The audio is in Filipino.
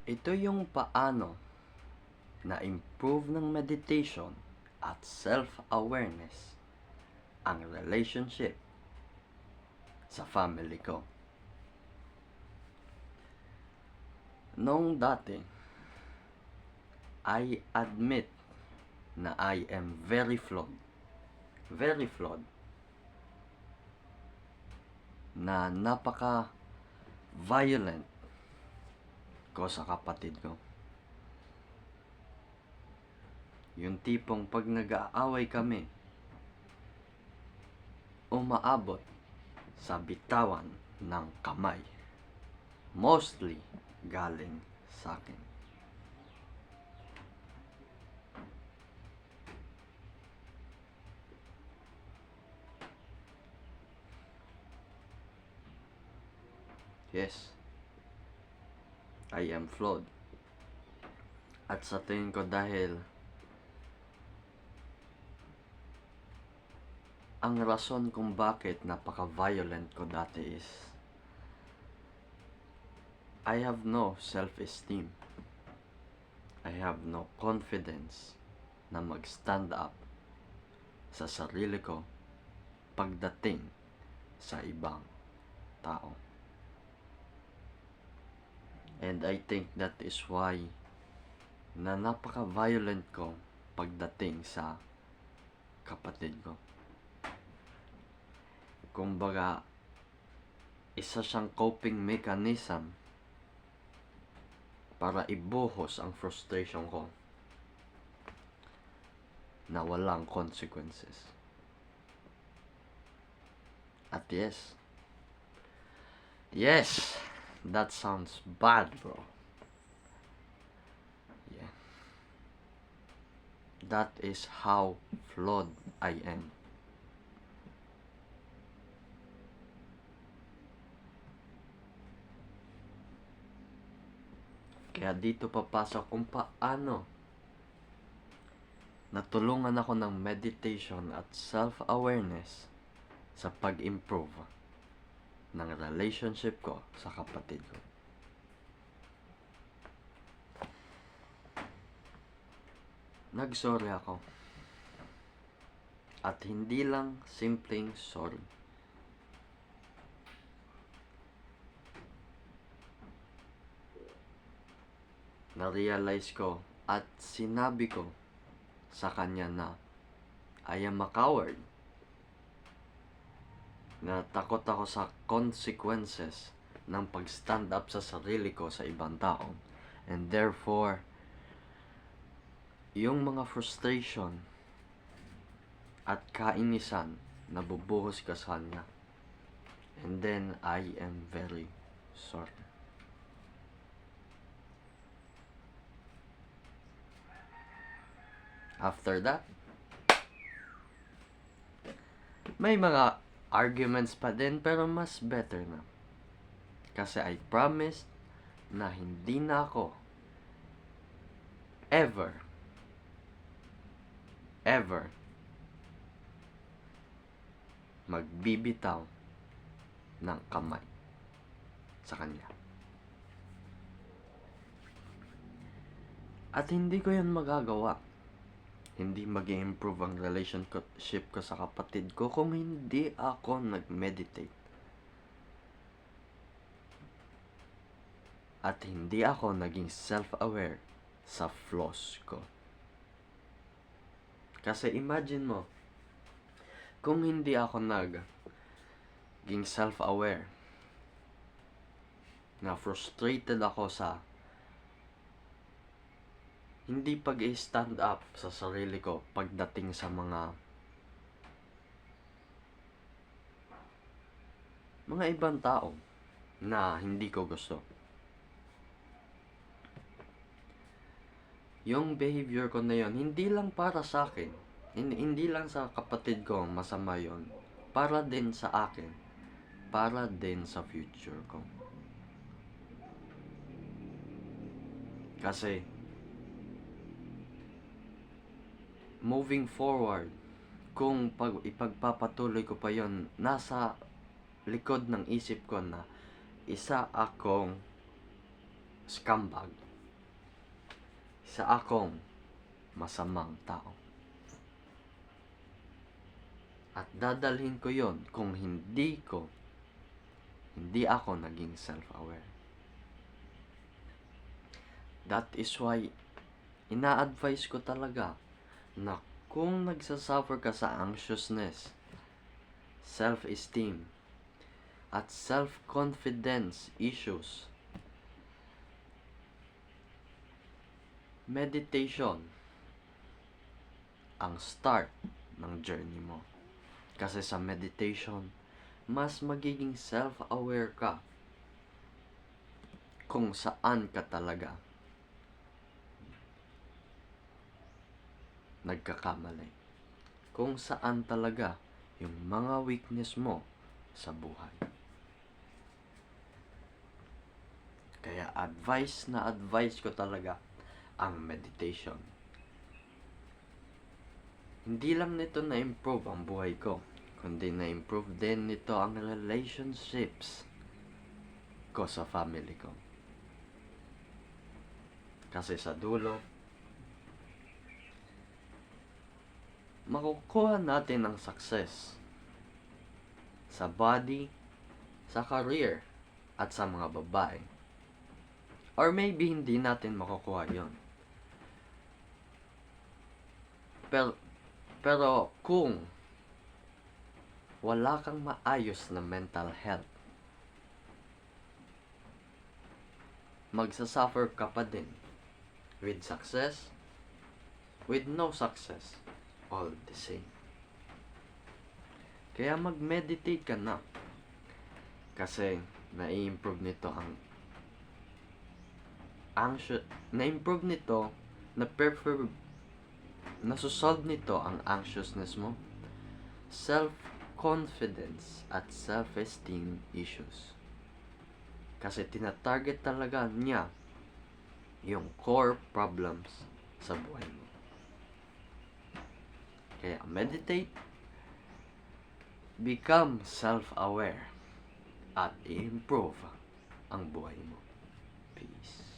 Ito yung paano na-improve ng meditation at self-awareness ang relationship sa family ko. Noong dati, I admit na I am very flawed. Very flawed. Na napaka-violent ko sa kapatid ko. Yung tipong pag nag-aaway kami, umaabot sa bitawan ng kamay. Mostly galing sa akin. Yes, I am flawed. At sa tingin ko dahil ang rason kung bakit napaka-violent ko dati is I have no self-esteem. I have no confidence na mag-stand up sa sarili ko pagdating sa ibang tao. And I think that is why na napaka-violent ko pagdating sa kapatid ko. Kumbaga, isa siyang coping mechanism para ibuhos ang frustration ko na walang consequences. At yes, that sounds bad, bro. Yeah. That is how flawed I am. Kaya dito papasok kung paano natulungan ako ng meditation at self-awareness sa pag-improve ng relationship ko sa kapatid ko. Nag-sorry ako. At hindi lang simpleng sorry. Na-realize ko at sinabi ko sa kanya na I am a coward. Na takot ako sa consequences ng pag-stand up sa sarili ko sa ibang tao. And therefore, yung mga frustration at kainisan nabubuhos ka sa kanya. And then, I am very sorry. After that, may mga arguments pa din pero mas better na. Kasi I promised na hindi na ako ever magbibitaw ng kamay sa kanya. At hindi ko yan magagawa. Hindi mag-improve ang relationship ko sa kapatid ko kung hindi ako nag-meditate. At hindi ako naging self-aware sa flaws ko. Kasi imagine mo, kung hindi ako naging self-aware, na frustrated ako sa hindi pag-stand up sa sarili ko pagdating sa mga ibang tao na hindi ko gusto. Yung behavior ko na yon, hindi lang para sa akin. Hindi lang sa kapatid ko masama yon. Para din sa akin. Para din sa future ko. Kasi, moving forward, kung ipagpapatuloy ko pa yon, nasa likod ng isip ko na isa akong scumbag sa akong masamang tao. At dadalhin ko yon kung hindi ako naging self-aware. That is why, ina-advise ko talaga na kung nagsasuffer ka sa anxiousness, self-esteem, at self-confidence issues, meditation ang start ng journey mo. Kasi sa meditation, mas magiging self-aware ka kung saan ka talaga nagkakamali. Kung saan talaga yung mga weakness mo sa buhay. Kaya advice ko talaga ang meditation. Hindi lang nito na-improve ang buhay ko, kundi na-improve din nito ang relationships ko sa family ko. Kasi sa dulo, makukuha natin ang success sa body, sa career, at sa mga babae. Or maybe hindi natin makukuha yon. Pero kung wala kang maayos na mental health, magsasuffer ka pa din with success, with no success, all the same. Kaya mag-meditate ka na. Kasi na-improve nito ang na-improve nito, nasusolve nito ang anxiousness mo, self-confidence at self-esteem issues. Kasi tina-target talaga niya yung core problems sa buhay mo. Kaya meditate, become self-aware, at i-improve ang buhay mo. Peace.